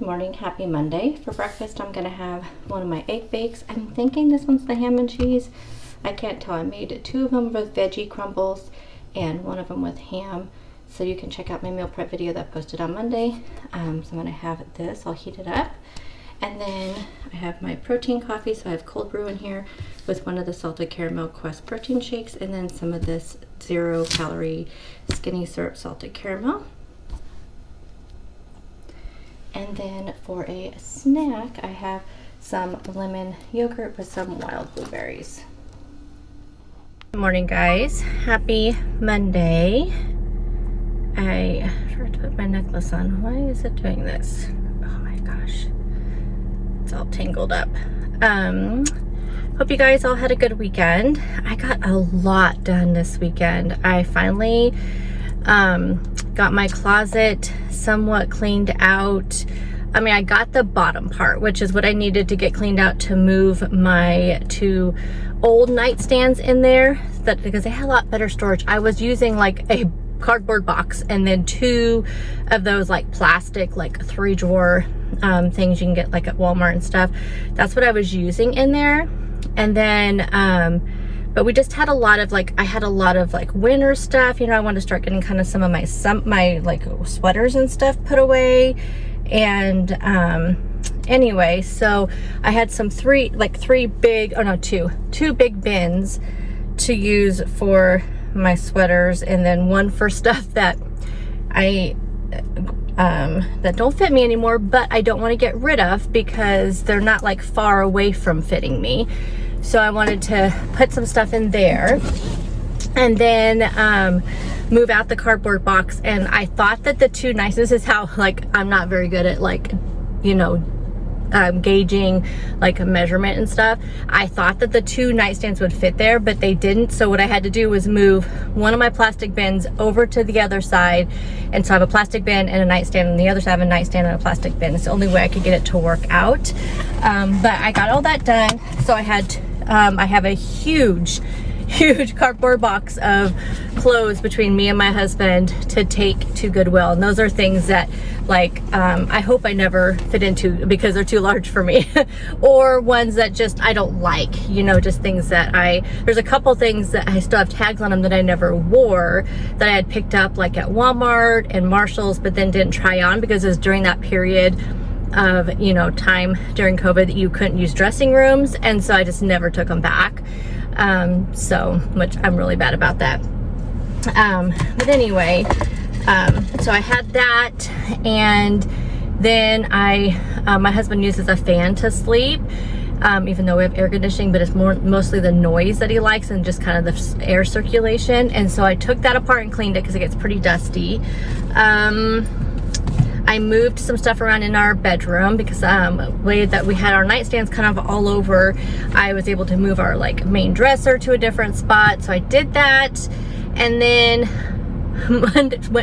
morning, happy Monday. For breakfast I'm gonna have one of my egg bakes. I'm thinking this one's the ham and cheese. I can't tell. I made 2 of them with veggie crumbles and 1 of them with ham. So you can check out my meal prep video that I posted on Monday. So I'm gonna have this, I'll heat it up. And then I have my protein coffee, so I have cold brew in here with one of the salted caramel Quest protein shakes and then some of this 0-calorie skinny syrup salted caramel. And then for a snack, I have some lemon yogurt with some wild blueberries. Good morning, guys. Happy Monday. I forgot to put my necklace on. Why is it doing this? Oh my gosh. It's all tangled up. Hope you guys all had a good weekend. I got a lot done this weekend. I finally got my closet somewhat cleaned out. I mean, I got the bottom part, which is what I needed to get cleaned out to move my 2 old nightstands in there, because they had a lot better storage. I was using like a cardboard box and then 2 of those like plastic, like 3-drawer things you can get like at Walmart and stuff. That's what I was using in there. And then but we just had a lot of like, I had a lot of like winter stuff, you know. I wanted to start getting kind of some of my like sweaters and stuff put away. And anyway, so I had some 2 big bins to use for my sweaters, and then one for stuff that that don't fit me anymore, but I don't want to get rid of because they're not like far away from fitting me. So I wanted to put some stuff in there and then move out the cardboard box. And I thought that the 2 this is how, like, I'm not very good at, like, you know, gauging like a measurement and stuff. I thought that the 2 nightstands would fit there, but they didn't. So what I had to do was move one of my plastic bins over to the other side. And so I have a plastic bin and a nightstand, and the other side I have a nightstand and a plastic bin. It's the only way I could get it to work out. But I got all that done. So I had I have a huge cardboard box of clothes between me and my husband to take to Goodwill. And those are things that, like, I hope I never fit into because they're too large for me. Or ones that just I don't like, you know, just things that there's a couple things that I still have tags on them that I never wore that I had picked up like at Walmart and Marshall's, but then didn't try on because it was during that period of, you know, time during COVID that you couldn't use dressing rooms. And so I just never took them back. So, which I'm really bad about that. But anyway, so I had that, and then my husband uses a fan to sleep, even though we have air conditioning, but it's mostly the noise that he likes and just kind of the air circulation. And so I took that apart and cleaned it because it gets pretty dusty. I moved some stuff around in our bedroom because the way that we had our nightstands kind of all over, I was able to move our like main dresser to a different spot. So I did that. And then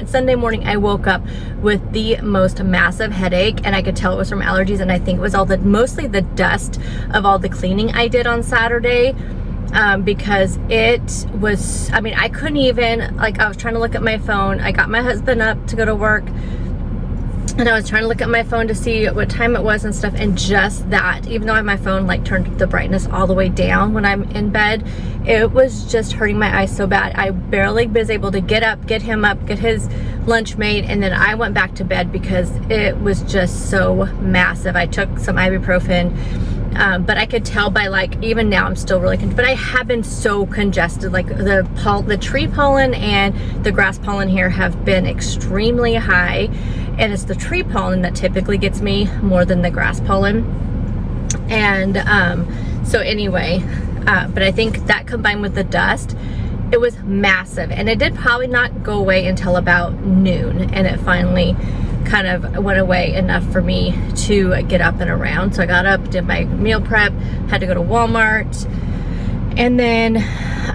Sunday morning, I woke up with the most massive headache, and I could tell it was from allergies. And I think it was mostly the dust of all the cleaning I did on Saturday. Because it was, I mean, I couldn't even, like, I was trying to look at my phone. I got my husband up to go to work, and I was trying to look at my phone to see what time it was and stuff, and just that, even though I have my phone like turned the brightness all the way down when I'm in bed, it was just hurting my eyes so bad. I barely was able to get up, get him up, get his lunch made, and then I went back to bed because it was just so massive. I took some ibuprofen, but I could tell by, like, even now I'm still really but I have been so congested. Like the tree pollen and the grass pollen here have been extremely high, and it's the tree pollen that typically gets me more than the grass pollen. And so anyway, but I think that combined with the dust, it was massive, and it did probably not go away until about noon, and it finally kind of went away enough for me to get up and around. So I got up, did my meal prep, had to go to Walmart, and then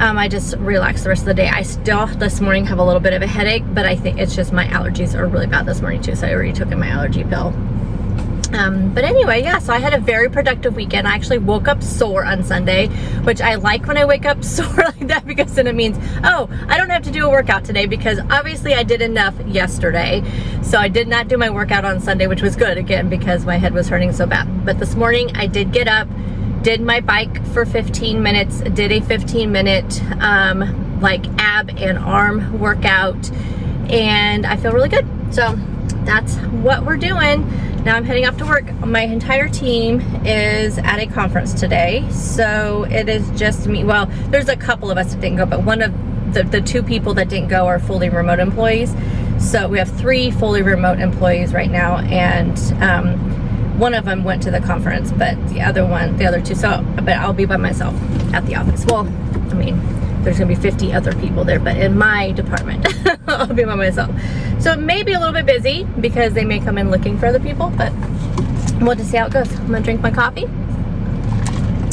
I just relaxed the rest of the day. I still this morning have a little bit of a headache, but I think it's just my allergies are really bad this morning too, so I already took my allergy pill. But anyway, yeah, so I had a very productive weekend. I actually woke up sore on Sunday, which I like when I wake up sore like that, because then it means, oh, I don't have to do a workout today, because obviously I did enough yesterday. So I did not do my workout on Sunday, which was good, again, because my head was hurting so bad. But this morning I did get up, did my bike for 15 minutes, did a 15-minute like ab and arm workout, and I feel really good. So that's what we're doing. Now I'm heading off to work. My entire team is at a conference today, so it is just me. Well, there's a couple of us that didn't go, but one of the two people that didn't go are fully remote employees. So we have 3 fully remote employees right now, and one of them went to the conference, but the other 2, but I'll be by myself at the office. Well, I mean, there's gonna be 50 other people there, but in my department, I'll be by myself. So it may be a little bit busy because they may come in looking for other people, but we'll just see how it goes. I'm gonna drink my coffee.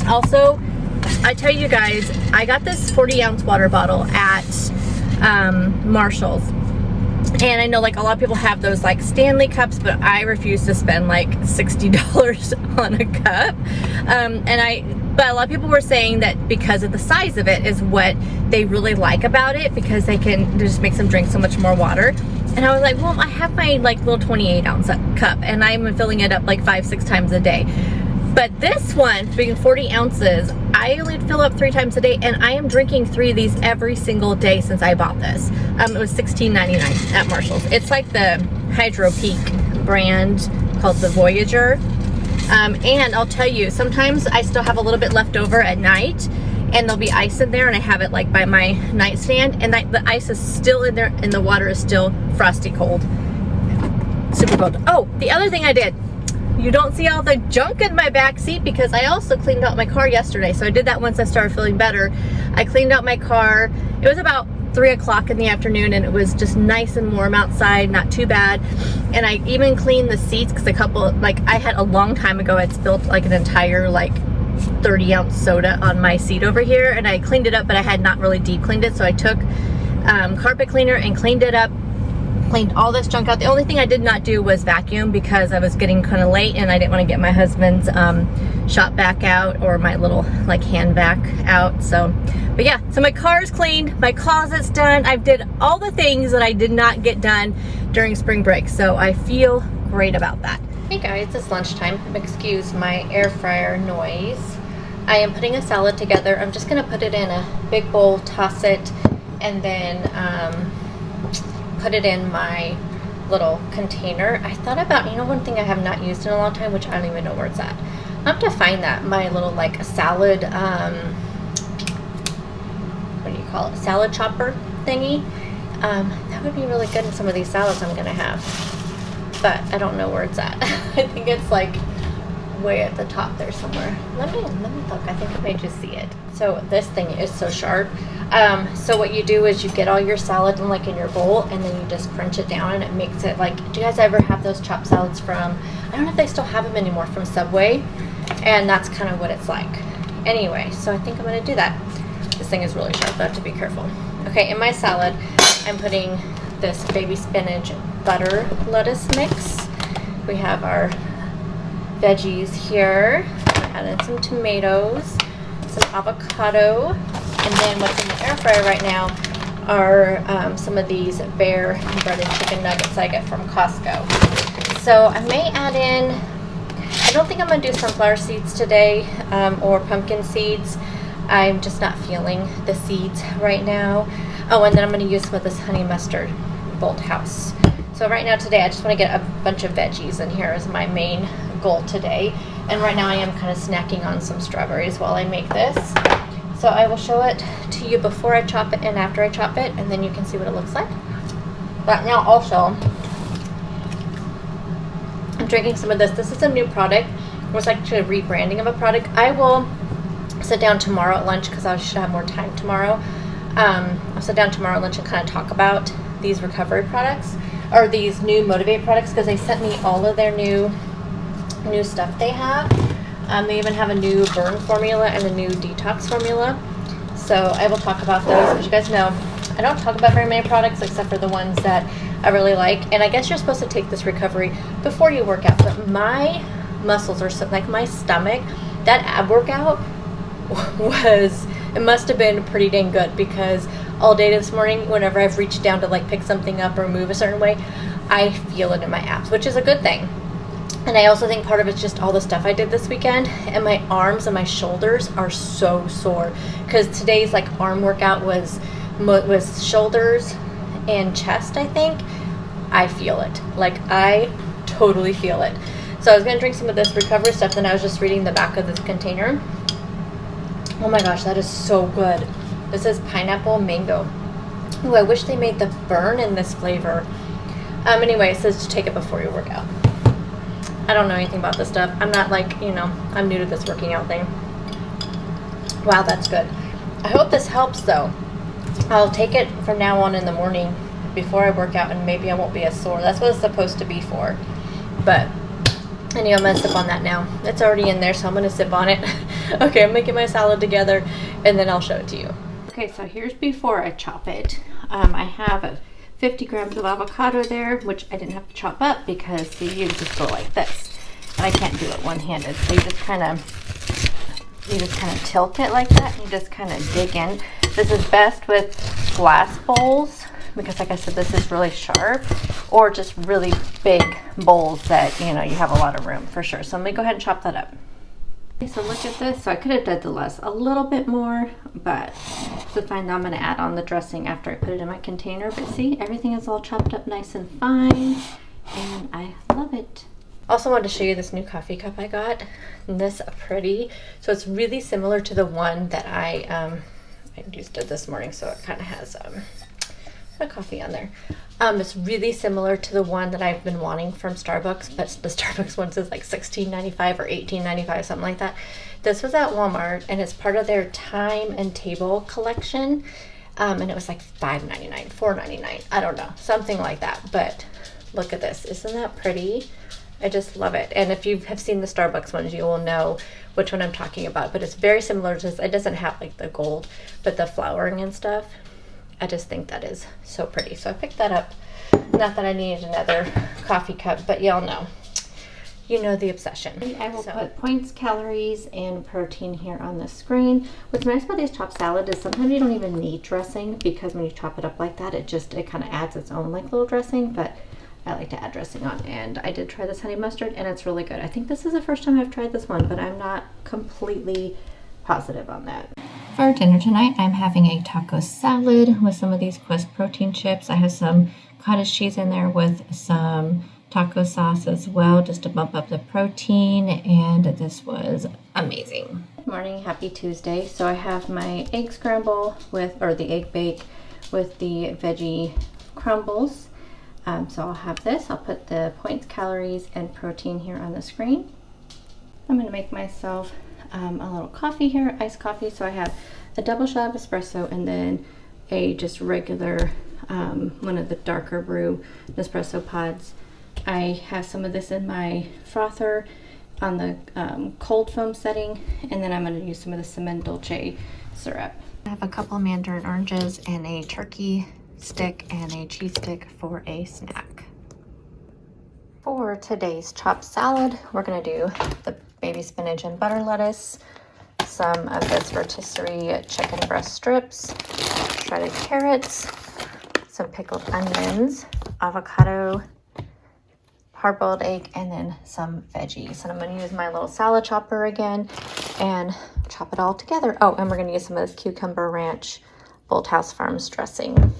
Also, I tell you guys, I got this 40-ounce water bottle at Marshall's. And I know like a lot of people have those like Stanley cups, but I refuse to spend like $60 on a cup. But a lot of people were saying that because of the size of it is what they really like about it, because they just makes them drink so much more water. And I was like, well, I have my like little 28-ounce cup, and I'm filling it up like 5-6 times a day. But this one, being 40 ounces, I only fill up 3 times a day, and I am drinking 3 of these every single day since I bought this. It was $16.99 at Marshall's. It's like the Hydro Peak brand called the Voyager. And I'll tell you, sometimes I still have a little bit left over at night, and there'll be ice in there, and I have it like by my nightstand, and the ice is still in there, and the water is still frosty cold. Super cold. Oh, the other thing I did, you don't see all the junk in my back seat because I also cleaned out my car yesterday. So I did that once I started feeling better. I cleaned out my car. It was about 3 o'clock in the afternoon, and it was just nice and warm outside, not too bad. And I even cleaned the seats, because I had a long time ago, I'd spilled like an entire like 30-ounce soda on my seat over here, and I cleaned it up, but I had not really deep cleaned it. So I took carpet cleaner and cleaned it up, cleaned all this junk out. The only thing I did not do was vacuum, because I was getting kind of late and I didn't want to get my husband's shop vac out, or my little like hand vac out. So, but yeah, so my car's cleaned, my closet's done. I did all the things that I did not get done during spring break, so I feel great about that. Hey guys, it's lunchtime. Excuse my air fryer noise. I am putting a salad together. I'm just gonna put it in a big bowl, toss it, and then put it in my little container. I thought about, one thing I have not used in a long time, which I don't even know where it's at. I'll have to find that, my little like salad, what do you call it? Salad chopper thingy. That would be really good in some of these salads I'm gonna have, but I don't know where it's at. I think it's like way at the top there somewhere. Let me look. I think I may just see it. So this thing is so sharp. So what you do is you get all your salad in your bowl, and then you just crunch it down, and it makes it like, do you guys ever have those chopped salads from, I don't know if they still have them anymore, from Subway? And that's kind of what it's like. Anyway, so I think I'm going to do that. This thing is really sharp, I have to be careful. Okay, in my salad, I'm putting this baby spinach butter lettuce mix. We have our veggies here. I added some tomatoes, some avocado, and then what's in the air fryer right now are some of these Bear breaded chicken nuggets I get from Costco. So I may add in, I don't think I'm going to do sunflower seeds today, or pumpkin seeds. I'm just not feeling the seeds right now. Oh, and then I'm going to use some of this honey mustard Bolthouse. So right now today I just want to get a bunch of veggies in here as my main goal today. And right now I am kind of snacking on some strawberries while I make this. So I will show it to you before I chop it and after I chop it, and then you can see what it looks like. But now also, I'm drinking some of this. This is a new product. It was actually a rebranding of a product. I will sit down tomorrow at lunch, because I should have more time tomorrow. I'll sit down tomorrow at lunch and kind of talk about these recovery products, or these new Motivate products, because they sent me all of their new stuff they have. They even have a new burn formula and a new detox formula. So I will talk about those. As you guys know, I don't talk about very many products except for the ones that I really like. And I guess you're supposed to take this recovery before you work out. But my muscles or something, like my stomach. That ab workout was, it must have been pretty dang good, because all day this morning, whenever I've reached down to like pick something up or move a certain way, I feel it in my abs, which is a good thing. And I also think part of it's just all the stuff I did this weekend, and my arms and my shoulders are so sore, because today's like arm workout was shoulders and chest, I think. I feel it. Like, I totally feel it. So I was going to drink some of this recovery stuff, then I was just reading the back of this container. Oh my gosh, that is so good. This is pineapple mango. Ooh, I wish they made the burn in this flavor. Anyway, it says to take it before you work out. I don't know anything about this stuff. I'm not like, you know, I'm new to this working out thing. Wow, that's good. I hope this helps though. I'll take it from now on in the morning before I work out, and maybe I won't be as sore. That's what it's supposed to be for. But anyway, I'm gonna sip on that now. It's already in there, so I'm gonna sip on it. Okay, I'm making my salad together, and then I'll show it to you. Okay, so here's before I chop it. I have 50 grams of avocado there, which I didn't have to chop up because see, you just go like this. And I can't do it one-handed, so you just kind of tilt it like that, and you just kind of dig in. This is best with glass bowls, because like I said, this is really sharp, or just really big bowls that, you know, you have a lot of room for sure. So I'm gonna go ahead and chop that up. Okay, so look at this. So I could have done the less a little bit more, but it's fine. Now I'm gonna add on the dressing after I put it in my container. But see, everything is all chopped up nice and fine, and I love it. Also wanted to show you this new coffee cup I got. Isn't this pretty? So it's really similar to the one that I used it this morning, so it kind of has a coffee on there. It's really similar to the one that I've been wanting from Starbucks, but the Starbucks one says like $16.95 or $18.95, something like that. This was at Walmart, and it's part of their time and table collection, and it was like $5.99, $4.99, I don't know, something like that. But look at this, isn't that pretty? I just love it. And if you have seen the Starbucks ones, you will know which one I'm talking about. But it's very similar to this. It doesn't have like the gold, but the flowering and stuff. I just think that is so pretty. So I picked that up. Not that I needed another coffee cup, but y'all know. You know the obsession. I will put points, calories, and protein here on the screen. What's nice about these chopped salad is sometimes you don't even need dressing, because when you chop it up like that, it kind of adds its own like little dressing. But I like to add dressing on, and I did try this honey mustard, and it's really good. I think this is the first time I've tried this one, but I'm not completely positive on that. For dinner tonight, I'm having a taco salad with some of these Quest protein chips. I have some cottage cheese in there with some taco sauce as well, just to bump up the protein, and this was amazing. Good morning, happy Tuesday. So I have my egg scramble or the egg bake with the veggie crumbles. So I'll have this. I'll put the points, calories, and protein here on the screen. I'm going to make myself a little coffee here, iced coffee. So I have a double shot of espresso, and then a just regular one of the darker brew Nespresso pods. I have some of this in my frother on the cold foam setting, and then I'm going to use some of the Cinnamon Dolce syrup. I have a couple mandarin oranges and a turkey stick and a cheese stick for a snack. For today's chopped salad, we're going to do the baby spinach and butter lettuce, some of this rotisserie chicken breast strips, shredded carrots, some pickled onions, avocado, hard-boiled egg, and then some veggies. And I'm going to use my little salad chopper again and chop it all together. Oh, and we're going to use some of this cucumber ranch Bolthouse Farms dressing.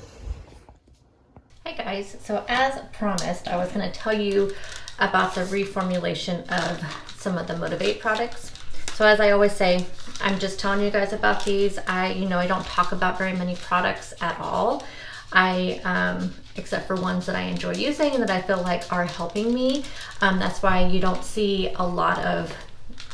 Hey guys, so as promised, I was going to tell you about the reformulation of some of the Motivate products. So as I always say, I'm just telling you guys about these. I don't talk about very many products at all. Except for ones that I enjoy using and that I feel like are helping me. That's why you don't see a lot of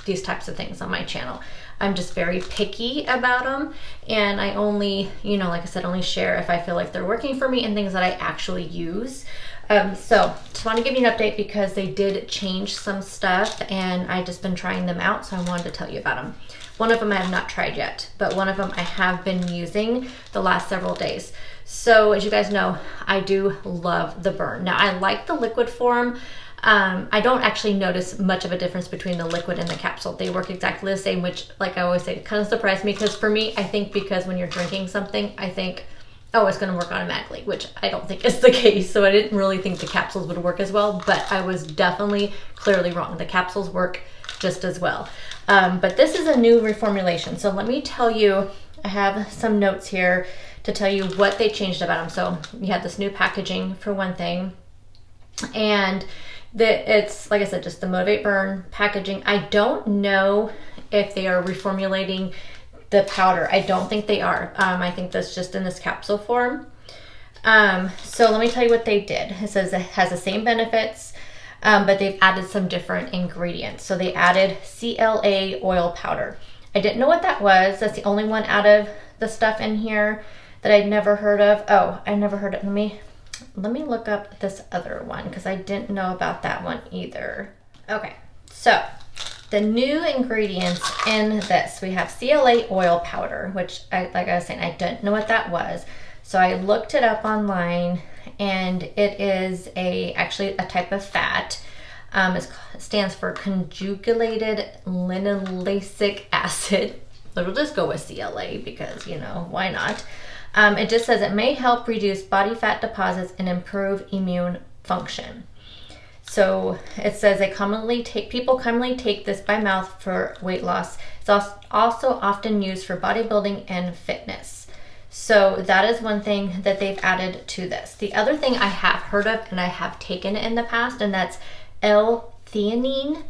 these types of things on my channel. I'm just very picky about them, and I only, like I said, only share if I feel like they're working for me and things that I actually use. So just want to give you an update because they did change some stuff and I just been trying them out, so I wanted to tell you about them. One of them I have not tried yet, but one of them I have been using the last several days. So as you guys know, I do love the burn. Now I like the liquid form. I don't actually notice much of a difference between the liquid and the capsule. They work exactly the same, which, like I always say, it kind of surprised me, because for me, I think because when you're drinking something, I think, oh, it's going to work automatically, which I don't think is the case. So I didn't really think the capsules would work as well, but I was definitely clearly wrong. The capsules work just as well. But this is a new reformulation. So let me tell you, I have some notes here to tell you what they changed about them. So you have this new packaging for one thing, and it's, like I said, just the Motivate Burn packaging. I don't know if they are reformulating the powder. I don't think they are. I think that's just in this capsule form. So let me tell you what they did. It says it has the same benefits, but they've added some different ingredients. So they added CLA oil powder. I didn't know what that was. That's the only one out of the stuff in here that I'd never heard of. Oh, I never heard of it. Let me look up this other one, because I didn't know about that one either. Okay, so the new ingredients in this, we have CLA oil powder, which like I was saying, I didn't know what that was. So I looked it up online, and it is actually a type of fat. It stands for conjugated linoleic acid. We'll just go with CLA because, why not? It just says it may help reduce body fat deposits and improve immune function. So it says people commonly take this by mouth for weight loss. It's also often used for bodybuilding and fitness. So that is one thing that they've added to this. The other thing I have heard of, and I have taken it in the past, and that's L-theanine.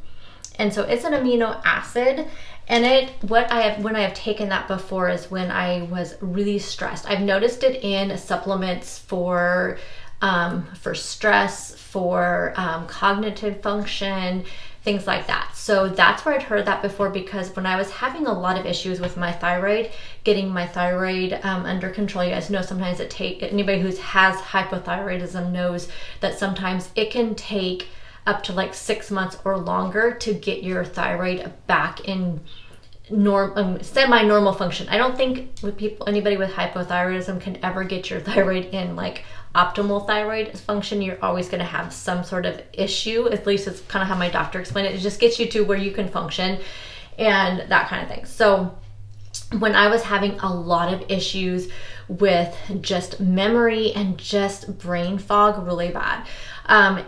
And so it's an amino acid. And when I have taken that before is when I was really stressed. I've noticed it in supplements for stress, for cognitive function, things like that. So that's where I'd heard that before, because when I was having a lot of issues with my thyroid, getting my thyroid under control, you guys know sometimes anybody who has hypothyroidism knows that sometimes it can take up to like 6 months or longer to get your thyroid back in semi-normal function. I don't think anybody with hypothyroidism can ever get your thyroid in like optimal thyroid function. You're always going to have some sort of issue. At least it's kind of how my doctor explained it. It just gets you to where you can function and that kind of thing. So when I was having a lot of issues with just memory and just brain fog really bad,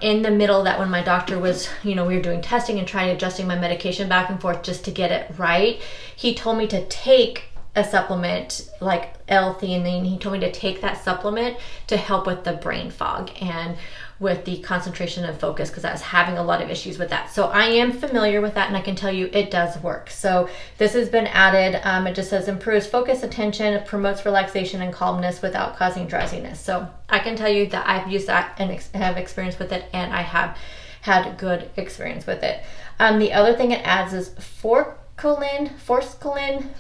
in the middle of that, when my doctor was, we were doing testing and trying adjusting my medication back and forth just to get it right, he told me to take a supplement like L-theanine. He told me to take that supplement to help with the brain fog and with the concentration and focus, because I was having a lot of issues with that. So I am familiar with that, and I can tell you it does work. So this has been added. It just says improves focus, attention, promotes relaxation and calmness without causing drowsiness. So I can tell you that I've used that and have experience with it, and I have had good experience with it. The other thing it adds is forskolin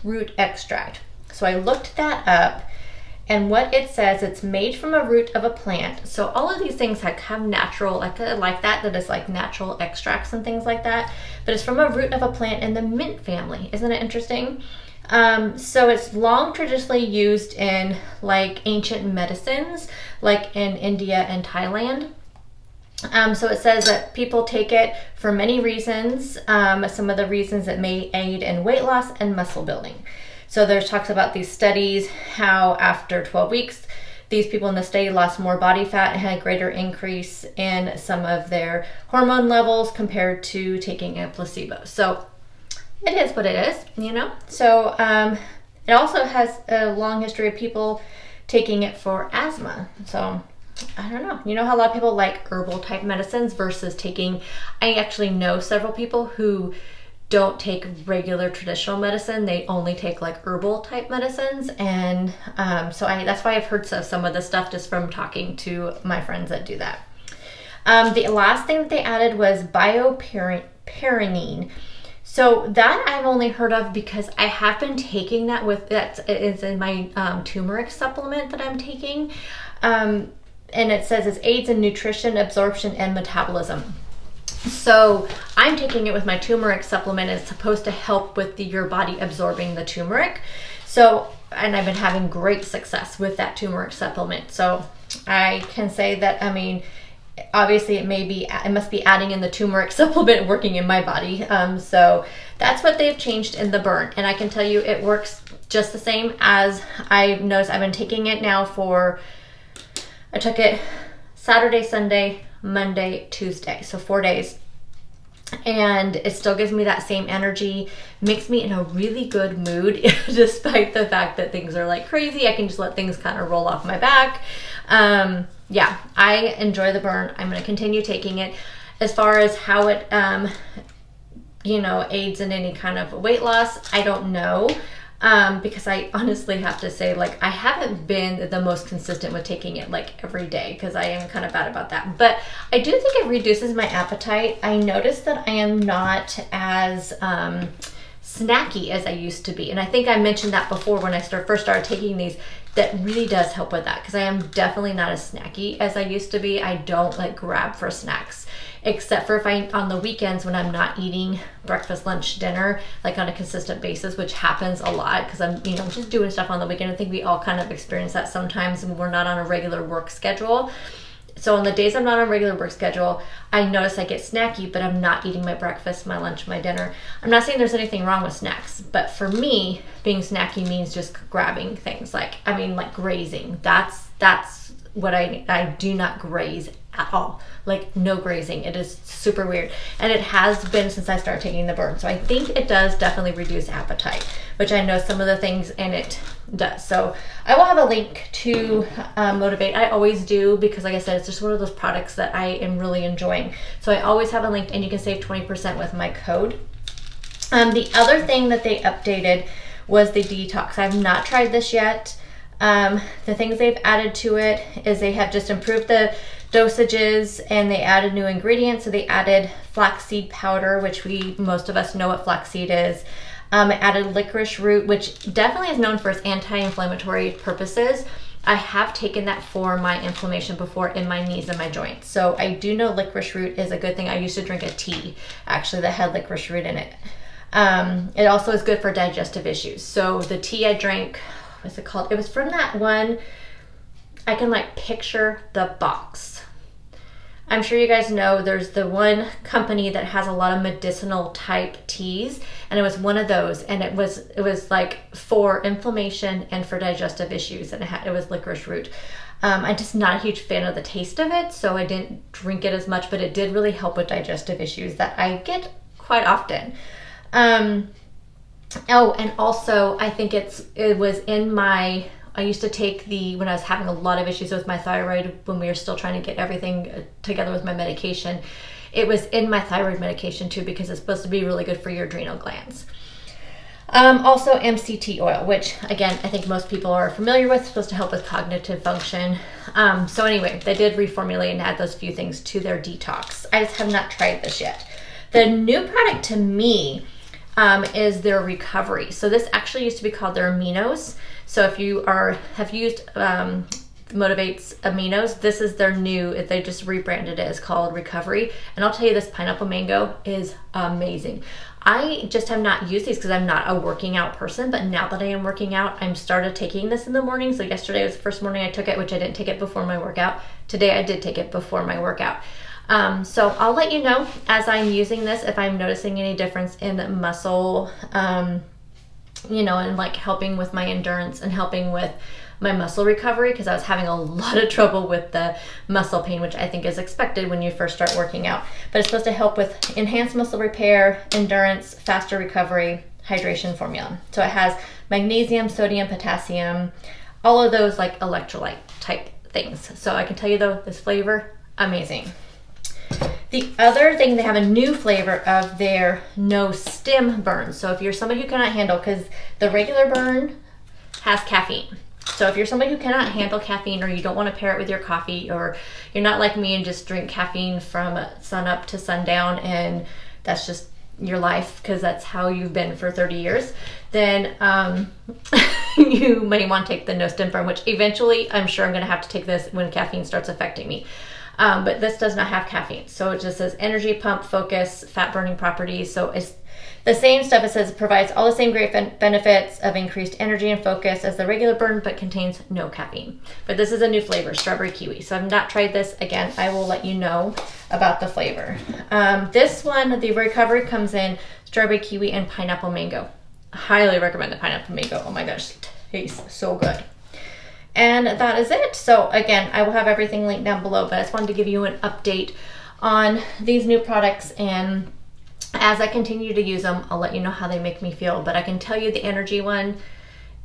root extract. So I looked that up, and what it says, it's made from a root of a plant. So all of these things have natural, like that is like natural extracts and things like that. But it's from a root of a plant in the mint family. Isn't it interesting? So it's long traditionally used in like ancient medicines, like in India and Thailand. So it says that people take it for many reasons. Some of the reasons it may aid in weight loss and muscle building. So there's talks about these studies, how after 12 weeks, these people in the study lost more body fat and had a greater increase in some of their hormone levels compared to taking a placebo. So it is what it is, So it also has a long history of people taking it for asthma. So I don't know. You know how a lot of people like herbal type medicines versus I actually know several people who don't take regular traditional medicine. They only take like herbal type medicines. And so that's why I've heard some of the stuff just from talking to my friends that do that. The last thing that they added was bioperine. So that I've only heard of because I have been taking that it's in my turmeric supplement that I'm taking. And it says it aids in nutrition, absorption, and metabolism. So I'm taking it with my turmeric supplement. It's supposed to help with your body absorbing the turmeric. So, and I've been having great success with that turmeric supplement. So I can say that, obviously it must be adding in the turmeric supplement working in my body. So that's what they've changed in the burn. And I can tell you it works just the same as I've noticed. I've been taking it now I took it Saturday, Sunday, Monday, Tuesday. So 4 days. And it still gives me that same energy, makes me in a really good mood, despite the fact that things are like crazy. I can just let things kind of roll off my back. Yeah, I enjoy the burn. I'm going to continue taking it. As far as how it, aids in any kind of weight loss, I don't know. Because I honestly have to say, like, I haven't been the most consistent with taking it like every day, because I am kind of bad about that. But I do think it reduces my appetite. I noticed that I am not as snacky as I used to be. And I think I mentioned that before when I first started taking these. That really does help with that, because I am definitely not as snacky as I used to be. I don't like grab for snacks, except for if on the weekends when I'm not eating breakfast, lunch, dinner, like on a consistent basis, which happens a lot because I'm, just doing stuff on the weekend. I think we all kind of experience that sometimes when we're not on a regular work schedule. So on the days I'm not on a regular work schedule, I notice I get snacky, but I'm not eating my breakfast, my lunch, my dinner. I'm not saying there's anything wrong with snacks, but for me, being snacky means just grabbing things like grazing. That's what I do not graze at all. Like, no grazing. It is super weird. And it has been since I started taking the burn. So I think it does definitely reduce appetite, which I know some of the things in it does. So I will have a link to Motivate. I always do, because like I said, it's just one of those products that I am really enjoying. So I always have a link, and you can save 20% with my code. The other thing that they updated was the detox. I've not tried this yet. The things they've added to it is they have just improved the dosages, and they added new ingredients. So they added flaxseed powder, which most of us know what flaxseed is. It added licorice root, which definitely is known for its anti-inflammatory purposes. I have taken that for my inflammation before in my knees and my joints. So I do know licorice root is a good thing. I used to drink a tea, actually, that had licorice root in it. It also is good for digestive issues. So the tea I drank, what's it called? It was from that one, I can like picture the box. I'm sure you guys know there's the one company that has a lot of medicinal type teas, and it was one of those, and it was like for inflammation and for digestive issues, and it was licorice root. I'm just not a huge fan of the taste of it, so I didn't drink it as much, but it did really help with digestive issues that I get quite often. Oh, and also I think it was in my, I used to take when I was having a lot of issues with my thyroid, when we were still trying to get everything together with my medication. It was in my thyroid medication too, because it's supposed to be really good for your adrenal glands. Also MCT oil, which again, I think most people are familiar with, supposed to help with cognitive function. So anyway, they did reformulate and add those few things to their detox. I just have not tried this yet. The new product to me is their recovery. So this actually used to be called their aminos. So if you have used Motivate's aminos, this is their new, they just rebranded it, it's called Recovery. And I'll tell you, this pineapple mango is amazing. I just have not used these because I'm not a working out person, but now that I am working out, I'm started taking this in the morning. So yesterday was the first morning I took it, which I didn't take it before my workout. Today I did take it before my workout. So I'll let you know as I'm using this if I'm noticing any difference in muscle, and like helping with my endurance and helping with my muscle recovery, because I was having a lot of trouble with the muscle pain, which I think is expected when you first start working out. But it's supposed to help with enhanced muscle repair, endurance, faster recovery, hydration formula. So it has magnesium, sodium, potassium, all of those like electrolyte type things. So I can tell you though, this flavor, amazing. The other thing, they have a new flavor of their no stim burn. So if you're somebody who cannot handle, because the regular burn has caffeine. So if you're somebody who cannot handle caffeine, or you don't want to pair it with your coffee, or you're not like me and just drink caffeine from sun up to sundown and that's just your life because that's how you've been for 30 years, then you may want to take the no stim burn, which eventually I'm sure I'm going to have to take this when caffeine starts affecting me. But this does not have caffeine. So it just says energy pump, focus, fat burning properties. So it's the same stuff. It says it provides all the same great benefits of increased energy and focus as the regular burn, but contains no caffeine. But this is a new flavor, strawberry kiwi. So I've not tried this. Again, I will let you know about the flavor. This one, the recovery comes in strawberry kiwi and pineapple mango. Highly recommend the pineapple mango. Oh my gosh, it tastes so good. And that is it. So again, I will have everything linked down below, but I just wanted to give you an update on these new products, and as I continue to use them, I'll let you know how they make me feel. But I can tell you the energy one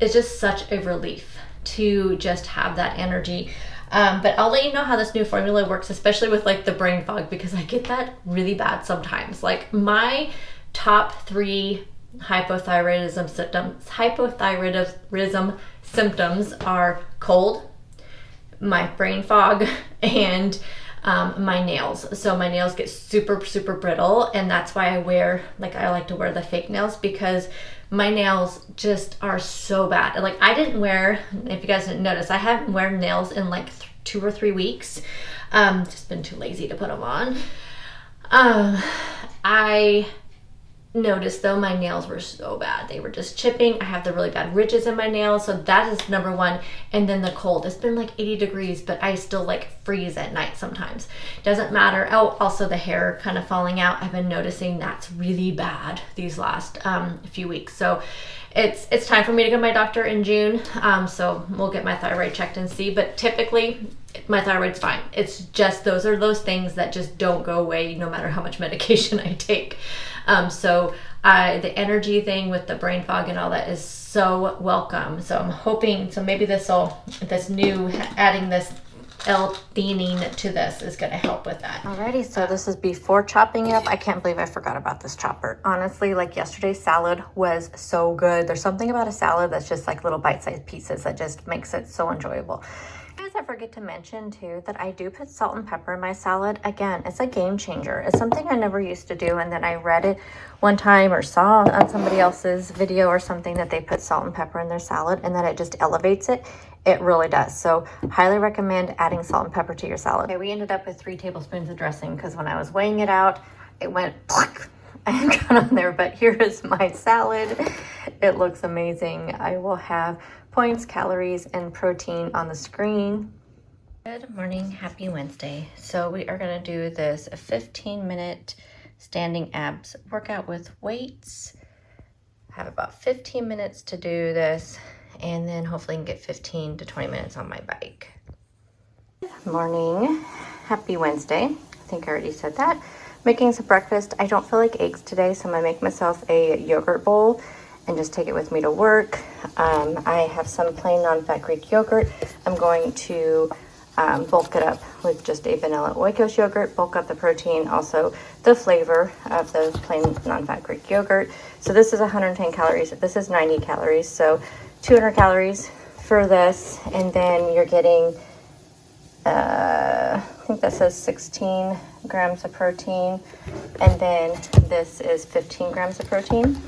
is just such a relief to just have that energy. But I'll let you know how this new formula works, especially with like the brain fog, because I get that really bad sometimes. Like my top 3 hypothyroidism symptoms are cold, my brain fog, and my nails. So my nails get super brittle, and that's why I like to wear the fake nails, because my nails just are so bad. Like I didn't wear, if you guys didn't notice, I haven't worn nails in like 2 or 3 weeks. Just been too lazy to put them on. I noticed though my nails were so bad. They were just chipping. I have the really bad ridges in my nails, so that is number 1. And then the cold. It's been like 80 degrees, but I still like freeze at night sometimes. Doesn't matter. Oh, also the hair kind of falling out. I've been noticing that's really bad these last few weeks. So it's time for me to go to my doctor in June. So we'll get my thyroid checked and see, but typically my thyroid's fine. It's just those things that just don't go away no matter how much medication I take. So the energy thing with the brain fog and all that is so welcome. So I'm hoping, so maybe adding this L-theanine to this is going to help with that. Alrighty, so this is before chopping it up. I can't believe I forgot about this chopper. Honestly, like yesterday's salad was so good. There's something about a salad that's just like little bite-sized pieces that just makes it so enjoyable. Guys, I forget to mention too that I do put salt and pepper in my salad. Again, it's a game changer. It's something I never used to do, and then I read it one time or saw on somebody else's video or something that they put salt and pepper in their salad and that it just elevates it. It really does. So highly recommend adding salt and pepper to your salad. Okay, we ended up with 3 tablespoons of dressing because when I was weighing it out, it went and got on there. But here is my salad. It looks amazing. I will have points, calories, and protein on the screen. Good morning, happy Wednesday. So we are gonna do this 15-minute standing abs workout with weights. I have about 15 minutes to do this, and then hopefully I can get 15 to 20 minutes on my bike. Good morning, happy Wednesday. I think I already said that. Making some breakfast. I don't feel like eggs today, so I'm gonna make myself a yogurt bowl and just take it with me to work. I have some plain non-fat Greek yogurt. I'm going to bulk it up with just a vanilla oikos yogurt, bulk up the protein, also the flavor of the plain non-fat Greek yogurt. So this is 110 calories. This is 90 calories. So 200 calories for this. And then you're getting, I think that says 16 grams of protein. And then this is 15 grams of protein.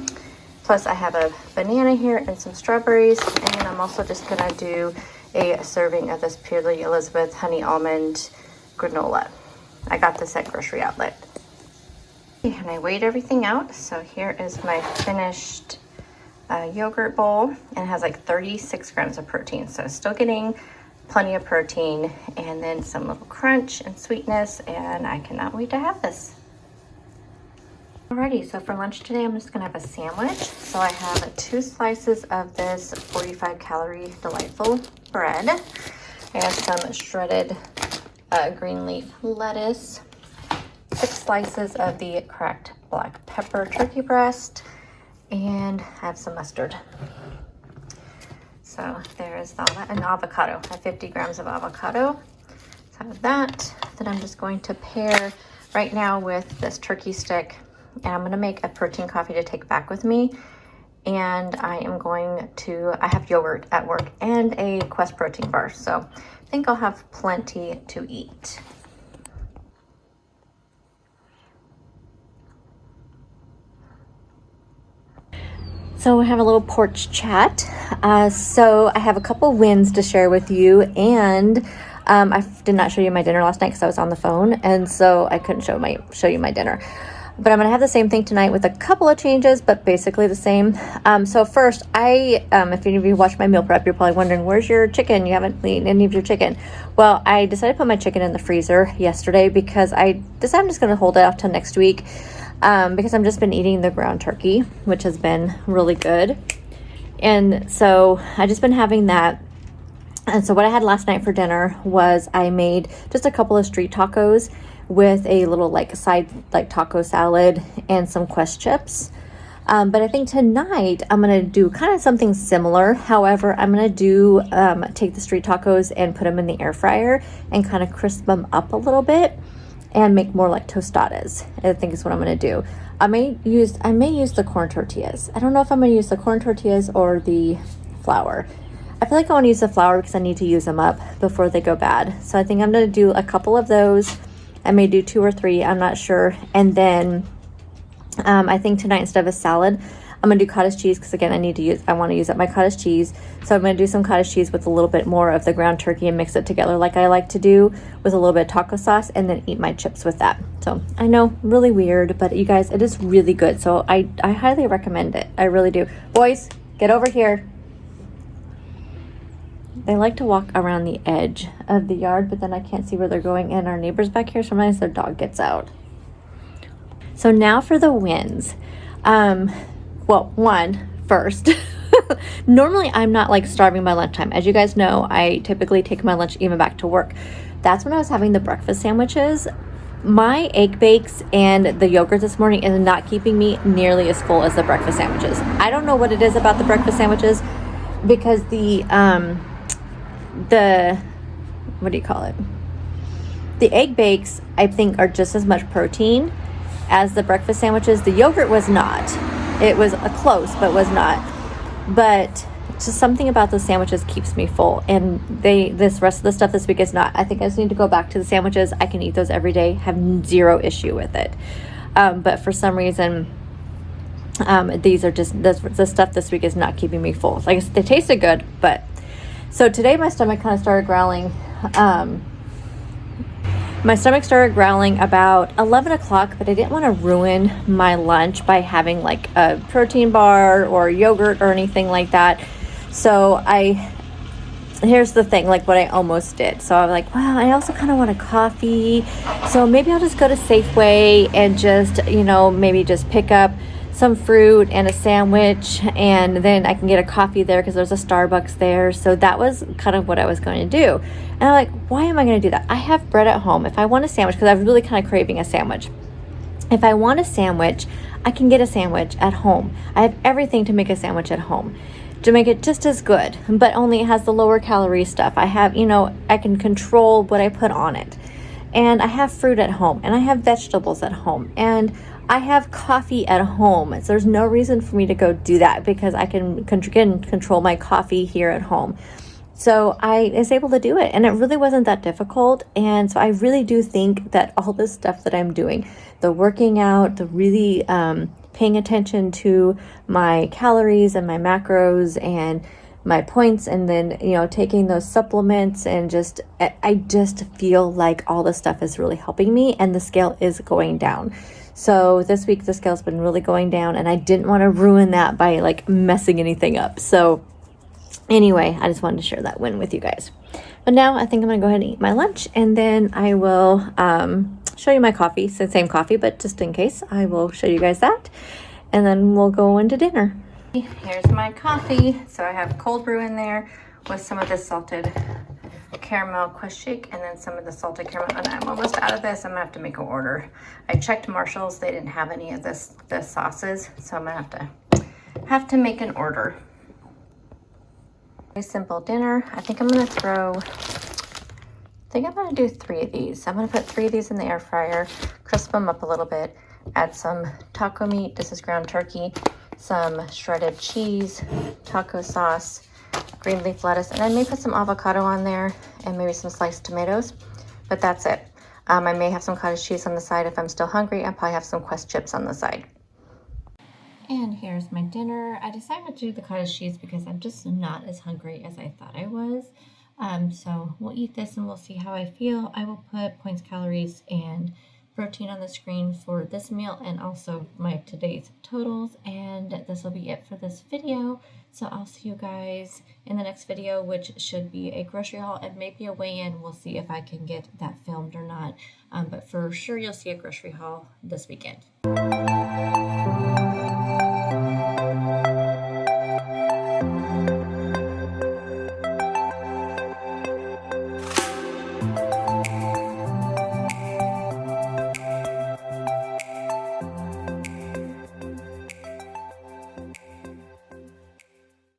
Plus I have a banana here and some strawberries, and then I'm also just gonna do a serving of this Purely Elizabeth honey almond granola. I got this at Grocery Outlet. And I weighed everything out, so here is my finished yogurt bowl, and it has like 36 grams of protein, so still getting plenty of protein, and then some little crunch and sweetness, and I cannot wait to have this. Alrighty, so for lunch today, I'm just gonna have a sandwich. So I have 2 slices of this 45 calorie delightful bread. I have some shredded green leaf lettuce, 6 slices of the cracked black pepper turkey breast, and I have some mustard. So there is all that, and avocado. I have 50 grams of avocado. So I have that. Then I'm just going to pair right now with this turkey stick, and I'm gonna make a protein coffee to take back with me. And I have yogurt at work and a Quest protein bar. So I think I'll have plenty to eat. So we have a little porch chat. So I have a couple wins to share with you, and I did not show you my dinner last night because I was on the phone, and so I couldn't show you my dinner. But I'm going to have the same thing tonight with a couple of changes, but basically the same. So first, if any of you watch my meal prep, you're probably wondering, where's your chicken? You haven't eaten any of your chicken. Well, I decided to put my chicken in the freezer yesterday because I decided I'm just going to hold it off till next week because I've just been eating the ground turkey, which has been really good. And so I've just been having that. And so what I had last night for dinner was I made just a couple of street tacos with a little side taco salad and some Quest chips. But I think tonight I'm going to do kind of something similar. However, I'm going to take the street tacos and put them in the air fryer and kind of crisp them up a little bit and make more like tostadas. I think is what I'm going to do. I may use the corn tortillas. I don't know if I'm going to use the corn tortillas or the flour. I feel like I want to use the flour because I need to use them up before they go bad. So I think I'm going to do a couple of those. I may do 2 or 3, I'm not sure. And then I think tonight instead of a salad, I'm going to do cottage cheese because again, I want to use up my cottage cheese. So I'm going to do some cottage cheese with a little bit more of the ground turkey and mix it together like I like to do with a little bit of taco sauce and then eat my chips with that. So I know, really weird, but you guys, it is really good. So I highly recommend it. I really do. Boys, get over here. They like to walk around the edge of the yard, but then I can't see where they're going. And our neighbors back here, sometimes their dog gets out. So now for the wins. First, normally I'm not starving by lunchtime. As you guys know, I typically take my lunch even back to work. That's when I was having the breakfast sandwiches. My egg bakes and the yogurt this morning is not keeping me nearly as full as the breakfast sandwiches. I don't know what it is about the breakfast sandwiches because the egg bakes I think are just as much protein as the breakfast sandwiches. The yogurt was not. It was close, but was not. But just something about those sandwiches keeps me full, and this rest of the stuff this week is not. I think I just need to go back to the sandwiches. I can eat those every day, have zero issue with it. But for some reason, these are just the stuff this week is not keeping me full. Like they tasted good, but so today my stomach kind of started growling. My stomach started growling about 11 o'clock, but I didn't want to ruin my lunch by having a protein bar or yogurt or anything like that. So here's the thing, what I almost did. So I'm well, I also kind of want a coffee. So maybe I'll just go to Safeway and just, maybe just pick up some fruit and a sandwich, and then I can get a coffee there because there's a Starbucks there. So that was kind of what I was going to do. And I'm why am I going to do that? I have bread at home. If I want a sandwich, because I was really kind of craving a sandwich. If I want a sandwich, I can get a sandwich at home. I have everything to make a sandwich at home to make it just as good, but only it has the lower calorie stuff. I have, I can control what I put on it. And I have fruit at home, and I have vegetables at home, and I have coffee at home. So there's no reason for me to go do that because I can control my coffee here at home. So I was able to do it, and it really wasn't that difficult. And so I really do think that all this stuff that I'm doing, the working out, the really paying attention to my calories and my macros and my points, and then taking those supplements, and I just feel like all this stuff is really helping me, and the scale is going down. So this week the scale's been really going down, and I didn't want to ruin that by messing anything up. So anyway, I just wanted to share that win with you guys. But now I think I'm gonna go ahead and eat my lunch, and then I will show you my coffee. It's the same coffee, but just in case, I will show you guys that, and then we'll go into dinner. Here's my coffee. So I have cold brew in there with some of this salted caramel Quest shake, and then some of the salted caramel. And I'm almost out of this. I'm gonna have to make an order. I checked Marshall's. They didn't have any of the sauces, so I'm gonna have to make an order. Very simple dinner. I think I'm gonna do 3 of these. I'm gonna put 3 of these in the air fryer, crisp them up a little bit, add some taco meat. This is ground turkey. Some shredded cheese, taco sauce, green leaf lettuce, and I may put some avocado on there and maybe some sliced tomatoes, but that's it. I may have some cottage cheese on the side if I'm still hungry. I'll probably have some Quest chips on the side. And here's my dinner. I decided to do the cottage cheese because I'm just not as hungry as I thought I was. So we'll eat this and we'll see how I feel. I will put points, calories, and protein on the screen for this meal and also my today's totals, and this will be it for this video. So I'll see you guys in the next video, which should be a grocery haul and maybe a weigh-in. We'll see if I can get that filmed or not, but for sure you'll see a grocery haul this weekend.